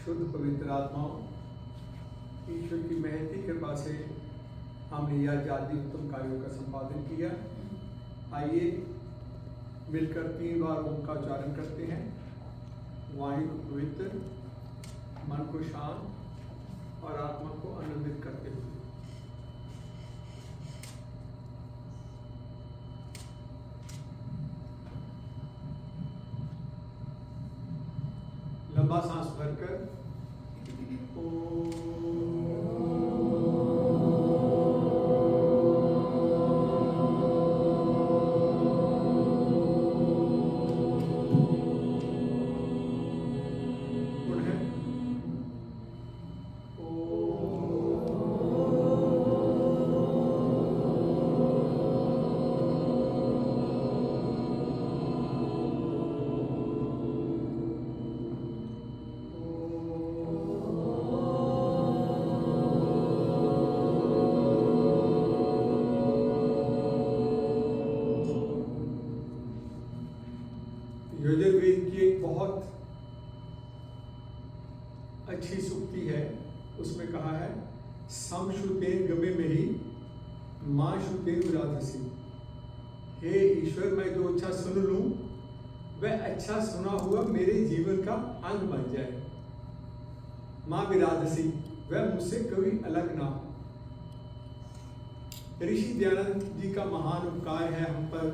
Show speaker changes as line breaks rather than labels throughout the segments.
शुद्ध पवित्र आत्माओं, ईश्वर की महती कृपा से हमने यह आदि उत्तम कार्यों का संपादन किया। आइए मिलकर 3 बार ओम का उच्चारण करते हैं। वाणी को पवित्र, मन को शांत और आत्मा को आनंदित करते हुए। लंबा सांस भरकर यजुर्वेद की एक बहुत अच्छी सूक्ति है। उसमें कहा है, समश्रुतेन गमे में ही मां श्रुतेन विराधसी। हे ईश्वर, मैं जो अच्छा सुन लूं वह अच्छा सुना हुआ मेरे जीवन का अंग बन जाए। मां विराधसी, वह मुझसे कभी अलग ना हो। ऋषि दयानंद जी का महान उपकार है हम पर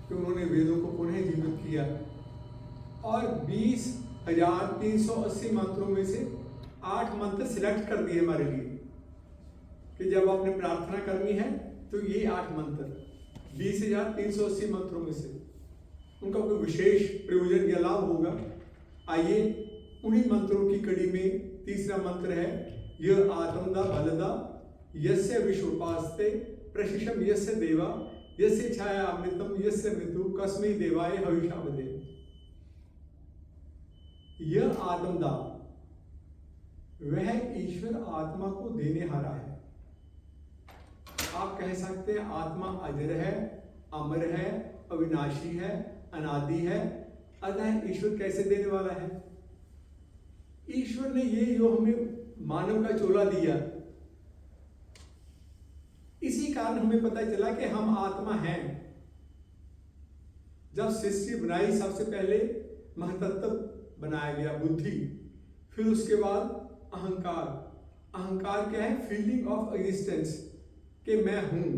कि उन्होंने वेदों को पुनः जीवित किया और 20,380 मंत्रों में से 8 मंत्र सिलेक्ट कर दिए हमारे लिए कि जब आपने प्रार्थना करनी है तो ये 8 मंत्र 20,380 मंत्रों में से उनका कोई विशेष प्रयोजन या लाभ होगा। आइए उन्हीं मंत्रों की कड़ी में तीसरा मंत्र है, यह आत्मदा बलदा यस्य विश्वपास्ते प्रशिषम यस्य देवा यस्य छाया अमृतम यस्य मृत्यु कस्मै देवाय हविषावदे। यह आत्मदा, वह ईश्वर आत्मा को देने हारा है। आप कह सकते हैं आत्मा अजर है, अमर है, अविनाशी है, अनादि है। अतः ईश्वर कैसे देने वाला है? ईश्वर ने ये जो हमें मानव का चोला दिया, इसी कारण हमें पता चला कि हम आत्मा हैं। जब सृष्टि बनाई, सबसे पहले महतत्व बनाया गया बुद्धि, फिर उसके बाद अहंकार। अहंकार क्या है? फीलिंग ऑफ एग्जिस्टेंस, कि मैं हूं।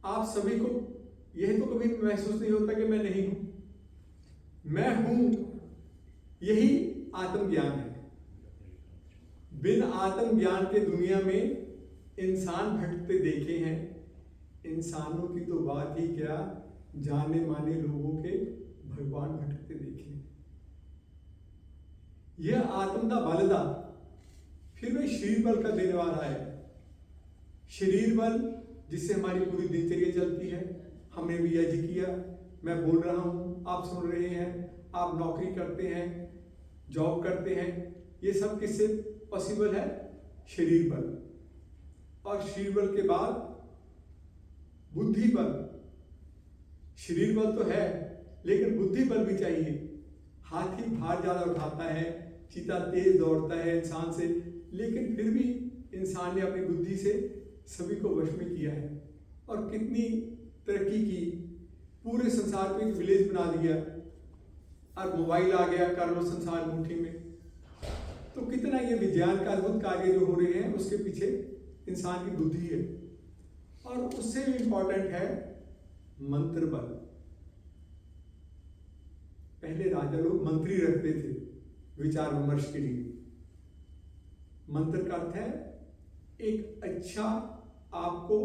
आप सभी को यह तो कभी महसूस नहीं होता कि मैं नहीं हूं। मैं हूं, यही आत्मज्ञान है। बिन आत्मज्ञान के दुनिया में इंसान भटकते देखे हैं। इंसानों की तो बात ही क्या, जाने माने लोगों के भगवान भटकते देखे। यह आत्मदा बलदा, फिर वह शरीर बल का देने वाला है। शरीर बल जिससे हमारी पूरी दिनचर्या चलती है। हमने भी यज्ञ किया, मैं बोल रहा हूं, आप सुन रहे हैं, आप नौकरी करते हैं, जॉब करते हैं। ये सब किससे पॉसिबल है? शरीर बल। और शरीर बल के बाद बुद्धि बल। शरीर बल तो है लेकिन बुद्धि बल भी चाहिए। हाथी भार ज्यादा उठाता है, चीता तेज दौड़ता है इंसान से, लेकिन फिर भी इंसान ने अपनी बुद्धि से सभी को वश में किया है और कितनी तरक्की की। पूरे संसार को एक विलेज बना दिया और मोबाइल आ गया, कर लो संसार मुट्ठी में। तो कितना ये विज्ञान का अद्भुत कार्य जो हो रहे हैं, उसके पीछे इंसान की बुद्धि है। और उससे भी इंपॉर्टेंट है मंत्र बल। पहले राजा लोग मंत्री रखते थे विचार विमर्श के लिए। मंत्र का अर्थ है एक अच्छा आपको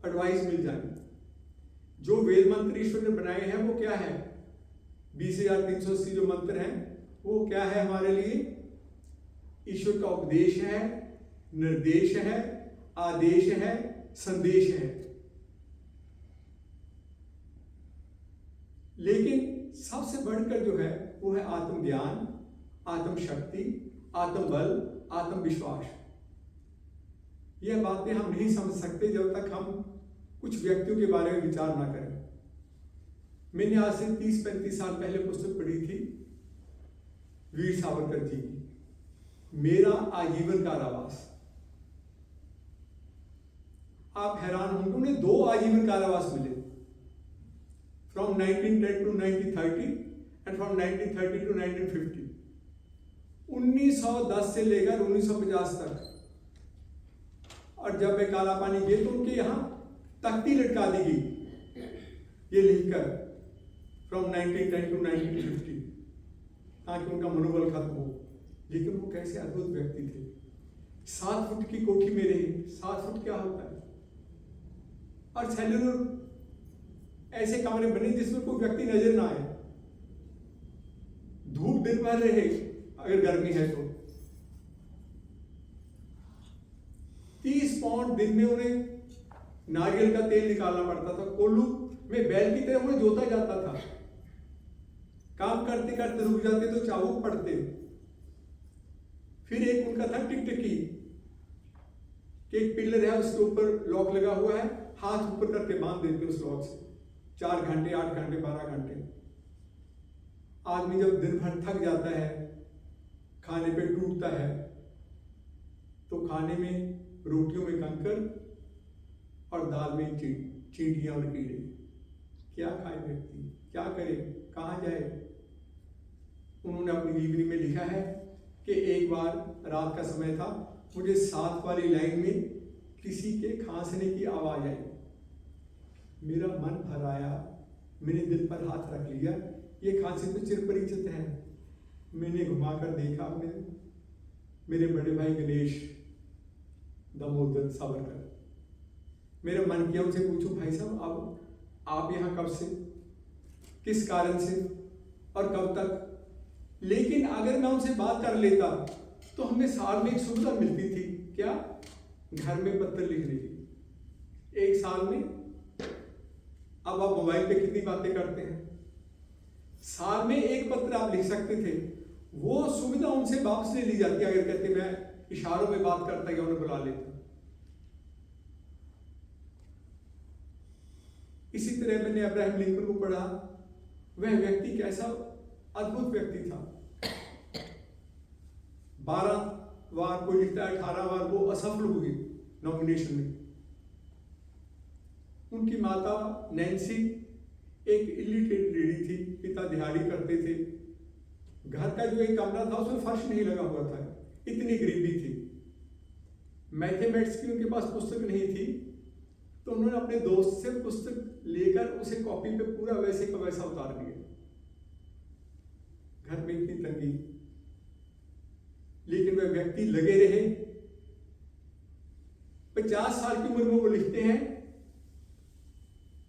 एडवाइस मिल जाए। जो वेद मंत्र ईश्वर ने बनाए हैं वो क्या है? 20,380 जो मंत्र हैं वो क्या है हमारे लिए? ईश्वर का उपदेश है, निर्देश है, आदेश है, संदेश है। लेकिन सबसे बढ़कर जो है वो है आत्मज्ञान, आत्मशक्ति, आत्मबल, आत्मविश्वास। यह बातें हम नहीं समझ सकते जब तक हम कुछ व्यक्तियों के बारे में विचार ना करें। मैंने आज से 30-35 साल पहले पुस्तक पढ़ी थी वीर सावरकर जी की। मेरा आजीवन कारावास। आप हैरान होंगे, उन्हें 2 आजीवन कारावास मिले, from 1910 to 1930 and from 1930 to 1950, 1910 से लेकर 1950 तक। और जब वे काला पानी गए तो उनके यहां तख्ती लटका दी गई, ये लिखकर फ्रॉम 1910 टू 1950, ताकि उनका मनोबल खत्म हो। लेकिन वो कैसे अद्भुत व्यक्ति थे। 7 फुट की कोठी में रहे। 7 फुट क्या होता है? और सेल्यूलर ऐसे कमरे बने जिसमें कोई व्यक्ति नजर ना आए, धूप दिन भर रहे अगर गर्मी है तो। 30 पाउंड दिन में उन्हें नारियल का तेल निकालना पड़ता था। कोल्लू में बैल की तरह उन्हें जोता जाता था। काम करते करते रुक जाते तो चाबुक पड़ते। फिर एक उनका था टिकटकी, कि एक पिलर है उसके ऊपर लॉक लगा हुआ है, हाथ ऊपर करके बांध देते उस लॉक से। 4 घंटे, 8 घंटे, 12 घंटे। आदमी जब दिन भर थक जाता है, खाने पे टूटता है, तो खाने में रोटियों में कंकर और दाल में चींटियां और कीड़े। क्या खाए व्यक्ति, क्या करे, कहाँ जाए? उन्होंने अपनी जीवनी में लिखा है कि एक बार रात का समय था, मुझे 7 वाली लाइन में किसी के खांसने की आवाज आई। मेरा मन भर आया, मैंने दिल पर हाथ रख लिया। ये खांसी तो चिरपरिचित है। मैंने घुमाकर देखा, मेरे बड़े भाई गणेश दामोदर सावरकर। मेरा मन किया उनसे पूछूं, भाई साहब अब आप यहाँ कब से, किस कारण से और कब तक? लेकिन अगर मैं उनसे बात कर लेता तो हमें साल में एक सुविधा मिलती थी। क्या? घर में पत्र लिखने की। 1 साल में, अब आप मोबाइल पे कितनी बातें करते हैं, साल में 1 पत्र आप लिख सकते थे। वो सुविधा उनसे वापस ले ली जाती अगर कहते मैं इशारों में बात करता या उन्हें बुला लेता। इसी तरह मैंने अब्राहम लिंकन को पढ़ा। वह व्यक्ति कैसा अद्भुत व्यक्ति था। 12 बार, कोई लिखता है 18 बार वो असफल हुए नॉमिनेशन में। उनकी माता नैन्सी एक इलिटरेट लेडी थी, पिता दिहाड़ी करते थे। घर का जो एक कमरा था उसमें फर्श नहीं लगा हुआ था, इतनी गरीबी थी। मैथमेटिक्स की उनके पास पुस्तक नहीं थी, तो उन्होंने अपने दोस्त से पुस्तक लेकर उसे कॉपी पे पूरा वैसे का वैसा उतार दिया। घर में इतनी तंगी, लेकिन वह व्यक्ति लगे रहे। 50 साल की उम्र में वो लिखते हैं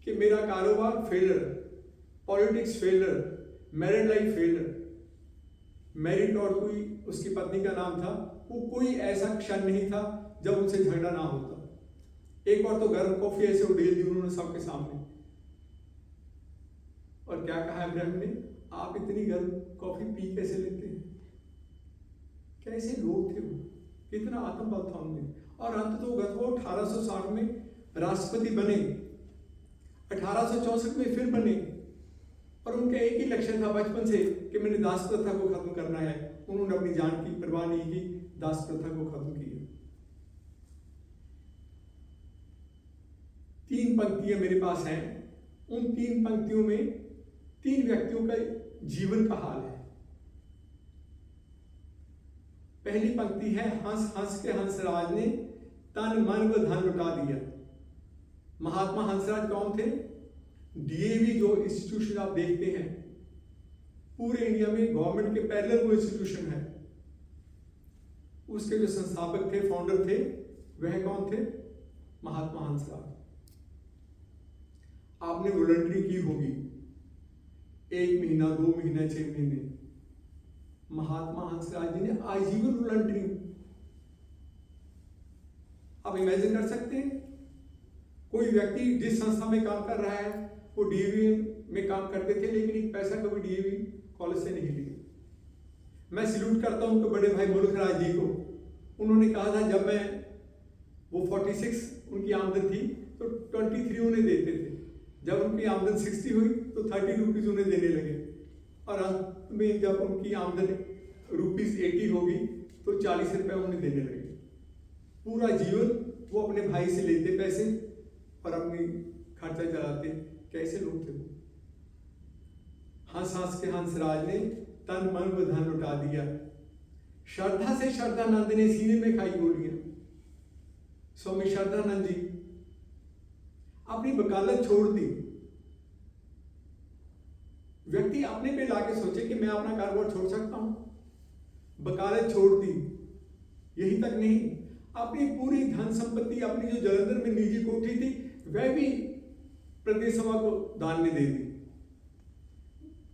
कि मेरा कारोबार failure, politics failure, married life failure. Married और कोई उसकी पत्नी का नाम था, वो कोई ऐसा क्षण नहीं था जब उनसे झगड़ा ना होता। एक बार तो गर्म कॉफी ऐसे उड़ेल दी उन्होंने सबके सामने। और क्या कहा अब्राहम ने, आप इतनी गर्म कॉफी पी कैसे लेते हैं? कैसे लोग थे वो, कितना आत्मबल था उनमें। और अंत तो वो 1860 में राष्ट्रपति बने, 1864 में फिर बने। और उनका एक ही लक्ष्य था बचपन से कि मैंने दास प्रथा को खत्म करना है। उन्होंने अपनी जान की परवाह नहीं की, दास प्रथा को खत्म किया। 3 पंक्तियां मेरे पास हैं। उन 3 पंक्तियों में 3 व्यक्तियों का जीवन का हाल है। पहली पंक्ति है, हंस हंस के हंसराज ने तन मन व धन लुटा दिया। महात्मा हंसराज कौन थे? डीएवी जो इंस्टीट्यूशन आप देखते हैं पूरे इंडिया में गवर्नमेंट के पैरेलल वो इंस्टीट्यूशन है, उसके जो संस्थापक थे, फाउंडर थे, वह कौन थे? महात्मा हंसराज। आपने वॉलंटरी की होगी 1 महीना, 2 महीने, 6 महीने। महात्मा हंसराज जी ने आजीवन वॉलंटरी। आप इमेजिन कर सकते हैं कोई व्यक्ति जिस संस्था में काम कर रहा है वो डीएवी में काम करते थे, लेकिन एक पैसा कभी डीएवी कॉलेज से नहीं लिया। मैं सैल्यूट करता हूं उनके बड़े भाई मुल्क राज जी को। उन्होंने कहा था जब मैं वो 46 उनकी आमदन थी तो 23 उन्हें देते थे। जब उनकी आमदन 60 हुई तो 30 रुपीज उन्हें देने लगे। और अंत में जब उनकी आमदन ₹80 होगी तो 40 रुपए उन्हें देने लगे। पूरा जीवन वो अपने भाई से लेते पैसे और अपनी खर्चा चलाते। कैसे लोग थे वो। हंस हंस के हंसराज ने तन मन व धन लुटा दिया। श्रद्धा से श्रद्धानंद ने सीने में खाई गोलियां। स्वामी श्रद्धानंद जी अपनी वकालत छोड़ दी। व्यक्ति अपने पे लाके सोचे कि मैं अपना कारोबार छोड़ सकता हूं, वकालत छोड़ दी। यही तक नहीं, अपनी पूरी धन संपत्ति, अपनी जो जलंधर में निजी कोठी थी वह भी प्रदेश सभा को दान में दे दी।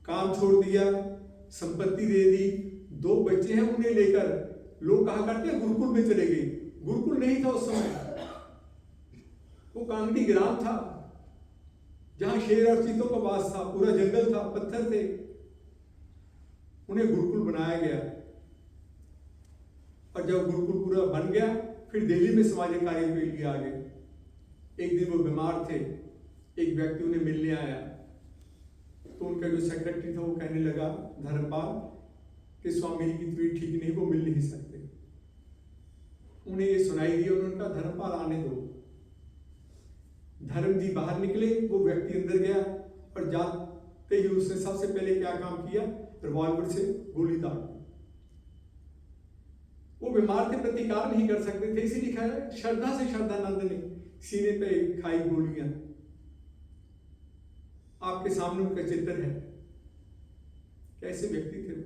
काम छोड़ दिया, संपत्ति दे दी। 2 बच्चे हैं, उन्हें लेकर लोग कहा करते हैं गुरुकुल में चले गए। गुरुकुल नहीं था उस समय, वो कांगड़ी ग्राम था जहां शेर और चीतों का वास था, पूरा जंगल था, पत्थर थे। उन्हें गुरुकुल बनाया गया और जब गुरुकुल पूरा बन गया फिर दिल्ली में सामाजिक कार्य के लिए आ गए। एक दिन वो बीमार थे, एक व्यक्ति उन्हें मिलने आया तो उनका जो सेक्रेटरी था वो कहने लगा धर्मपाल कि स्वामी जी की तबीयत ठीक नहीं, वो मिल नहीं सकते। उन्हें ये सुनाई दिया, उन्होंने कहा धर्मपाल आने दो। धर्म जी बाहर निकले, वो व्यक्ति अंदर गया और जाते ही उसने सबसे पहले क्या काम किया, रिवॉल्वर से गोली दाग दी। वो बीमार थे, प्रतिकार नहीं कर सकते थे, इसीलिए लिखा है श्रद्धा से श्रद्धानंद ने सीने पे खाई गोलियां। आपके सामने उनका चित्र है, कैसे व्यक्ति थे वो।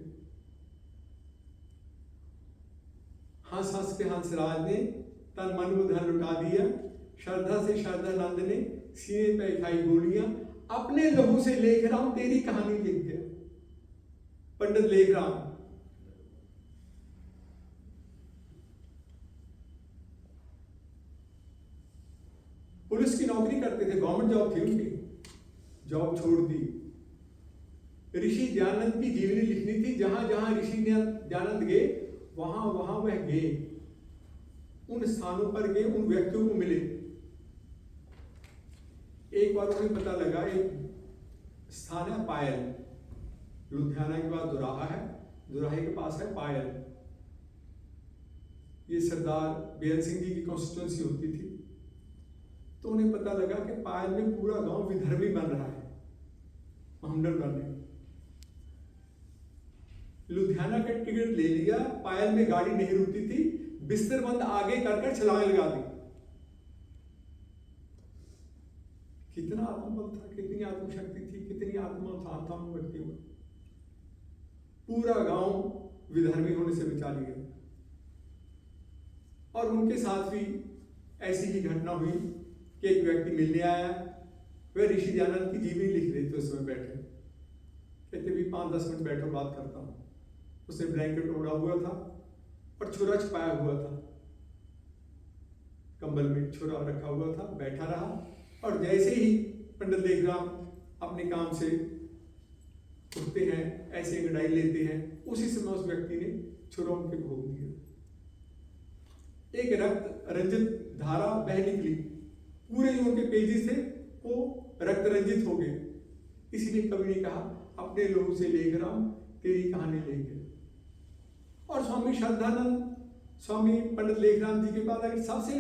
हंस हंस के हंसराज ने तन मन व धन लुटा दिया। श्रद्धा से श्रद्धानंद ने सीने पे खाई गोलियां। अपने लहू से लेखराम तेरी कहानी लिख गया। पंडित लेखराम पुलिस की नौकरी करते थे, गवर्नमेंट जॉब थी उनकी, जॉब छोड़ दी। ऋषि दयानंद की जीवनी लिखनी थी। जहां जहां ऋषि दयानंद गए वहां वहां वह गए, उन स्थानों पर गए, उन व्यक्तियों को मिले। एक बार उन्हें पता लगा एक स्थान है पायल, लुधियाना के बाद दुराहा है, दुराहे के पास है पायल। ये सरदार बेअंत सिंह जी की कॉन्स्टिट्यूंसी होती थी। तो उन्हें पता लगा कि पायल में पूरा गांव विधर्मी बन रहा है, महमडर बन रहे। लुधियाना का टिकट ले लिया, पायल में गाड़ी नहीं रुकती थी, बिस्तर बंद आगे कर छलांग लगा दी। कितना आत्मबल था, कितनी आत्मशक्ति थी, कितनी आत्मा था उन व्यक्तियों में। पूरा गांव विधर्मी होने से बचा लिया। और उनके साथ भी ऐसी ही घटना हुई कि एक व्यक्ति मिलने आया, वह ऋषि दयानंद की जीवनी लिख रहे थे। उस समय बैठे, कहते भी 5-10 मिनट बैठो, बात करता हूं। उसने ब्लैंकेट ओढ़ा हुआ था और छुरा छुपाया हुआ था, कंबल में छुरा रखा हुआ था। बैठा रहा और जैसे ही पंडित लेखराम अपने काम से उठते हैं, ऐसे अंगड़ाई लेते हैं, उसी समय उस व्यक्ति ने छुरा उनके भोग दिया। एक रक्त रंजित धारा बह निकली, पूरे जो उनके पेजेस थे वो रक्त रंजित हो गए। इसीलिए कवि ने कहा अपने लोगों से लेखराम तेरी कहानी लेके। और स्वामी श्रद्धानंद, स्वामी पंडित लेखराम जी के बाद अगर सबसे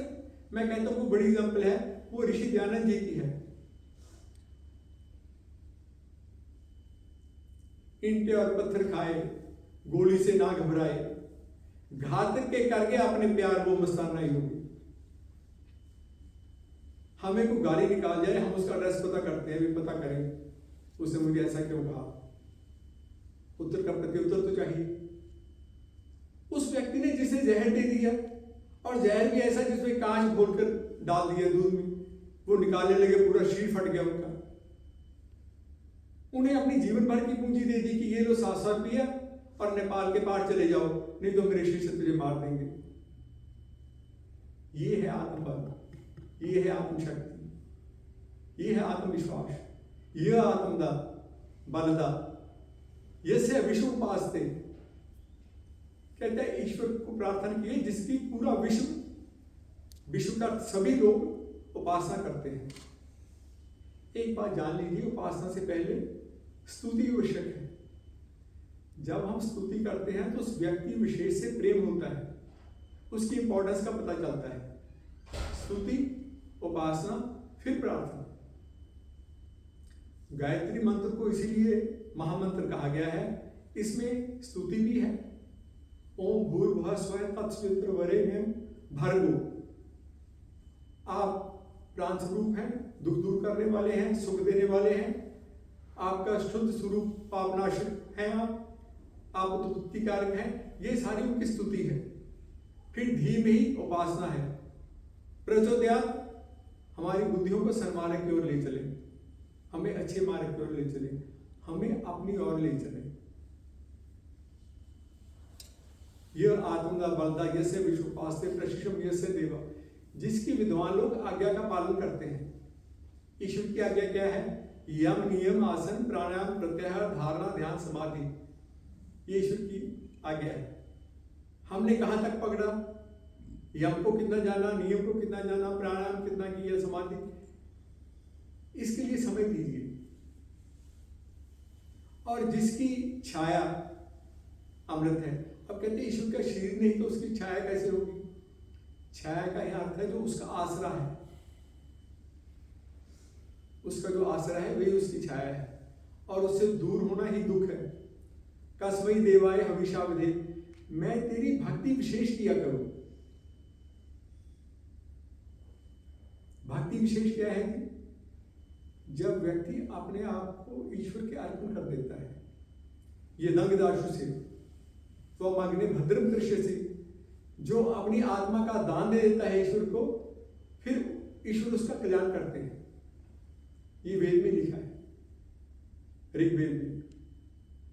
मैं कहता हूं बड़ी एग्जाम्पल है वो ऋषि दयानंद जी की है। ईंटे और पत्थर खाए, गोली से ना घबराए, घातक के करके अपने प्यार वो मस्ताना ही होगी। हमें को गाली निकाल जाए, हम उसका एड्रेस पता करते हैं, भी पता करें उसने मुझे ऐसा क्यों कहा, उत्तर का प्रत्युत्तर तो चाहिए। उस व्यक्ति ने जिसे जहर दे दिया, और जहर भी ऐसा जिसमें कांच घोलकर डाल दिया दूध में, वो निकालने लगे, पूरा शरीर फट गया उनका। उन्हें अपनी जीवन भर की पूंजी दे दी कि ये लो 700 रुपया और नेपाल के पार चले जाओ, नहीं तो मेरे शरीर से तुझे मार देंगे। ये है आत्मबल, ये है आत्मशक्ति, ये है आत्मविश्वास, यह आत्मदा बलदा, यस्य विश्व उपासते। कहते हैं ईश्वर को प्रार्थना किए जिसकी पूरा विश्व का सभी लोग उपासना करते हैं। एक बात जान लीजिए, उपासना से पहले स्तुति आवश्यक है। जब हम स्तुति करते हैं तो उस व्यक्ति विशेष से प्रेम होता है, उसकी इंपॉर्टेंस का पता चलता है। स्तुति, उपासना, फिर प्रार्थना। गायत्री मंत्र को इसीलिए महामंत्र कहा गया है, इसमें स्तुति भी है। ओम भूर्भुवः स्वः तत्सवितुर्वरेण्यं भर्गो। आप प्राण स्वरूप हैं, दुख दूर करने वाले हैं, सुख देने वाले हैं, आपका शुद्ध स्वरूप पापनाशक हैं, आप उत्पत्ति कारक हैं। ये सारी उनकी स्तुति है। फिर धीमे ही उपासना है। प्रचोदयात्, हमारी बुद्धियों को सन्मार्ग की ओर ले चले, हमें अच्छे मार्ग की ओर ले चले, हमें अपनी ओर ले चले। यह आत्मदा बलदा यस्य विश्वपास्ते प्रशिक्षम यस्य देवा। जिसकी विद्वान लोग आज्ञा का पालन करते हैं। ईश्वर की आज्ञा क्या है? यम, नियम, आसन, प्राणायाम, प्रत्याहार, धारणा, ध्यान, समाधि। ये ईश्वर की आज्ञा है। हमने कहां तक पकड़ा? यम को कितना जाना, नियम को कितना जाना, प्राणायाम कितना किया, समाधि। इसके लिए समय दीजिए। और जिसकी छाया अमृत है, अब कहते हैं ईश्वर का शरीर नहीं तो उसकी छाया कैसे होगी? छाया का यह अर्थ है जो उसका आसरा है, उसका जो आसरा है वही उसकी छाया है, और उससे दूर होना ही दुख है। कस्मै देवाय हविषा विधे, मैं तेरी भक्ति विशेष किया करूं। भक्ति विशेष क्या है कि जब व्यक्ति अपने आप को ईश्वर के अर्पण कर देता है, ये दंगदाशु से तो अग्नि भद्रम दृश्य से, जो अपनी आत्मा का दान दे देता है ईश्वर को, फिर ईश्वर उसका कल्याण करते हैं। ये वेद में लिखा है, ऋग्वेद में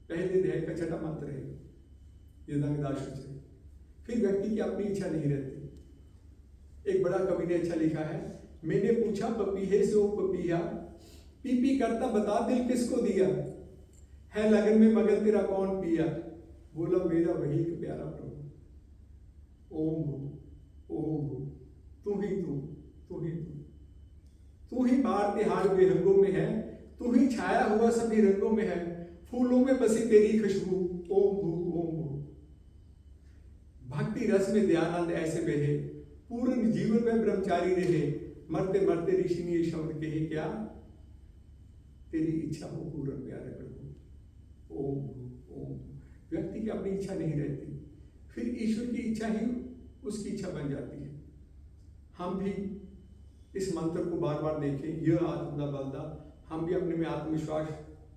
पहले अध्याय का 6वां मंत्र है ये दंगदाशु से। फिर व्यक्ति की अपनी इच्छा नहीं रहती। एक बड़ा कवि ने अच्छा लिखा है, मैंने पूछा पपीहे से ओ पपीहा, पी पी करता बता दिल किसको दिया, है लगन में मगन तेरा कौन पिया, बोला मेरा वही एक प्यारा प्रभु। ओम हो, ओम हो, तू ही तू, तू ही तू, तू ही बार तिहाड़ बेरंगों में है, तू ही छाया हुआ सभी रंगों में है, फूलों में बसी तेरी खुशबू। ओम भू ओम भू। भक्ति रस में दयानंद ऐसे बहे, पूर्ण जीवन में ब्रह्मचारी रहे, मरते मरते ऋषि ने ये शब्द कहे क्या, तेरी इच्छा हो पूर्ण प्यारे प्रभु। ओम भू ओम। व्यक्ति की अपनी इच्छा नहीं रहती, फिर ईश्वर की इच्छा ही उसकी इच्छा बन जाती है। हम भी इस मंत्र को बार बार देखें, यह आत्मदा बलदा, हम भी अपने में आत्मविश्वास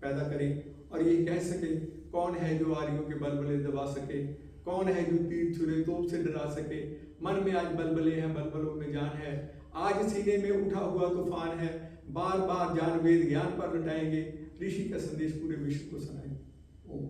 पैदा करें और ये कह सके कौन है जो आर्यों के बलबले दबा सके, कौन है जो तीर छुरे तोप से डरा सके। मन में आज बलबले हैं, बलबलों में जान है, आज सीने में उठा हुआ तूफान है, बार बार जान वेद ज्ञान पर लुटाएंगे, ऋषि का संदेश पूरे विश्व को सुनाएंगे। ओम।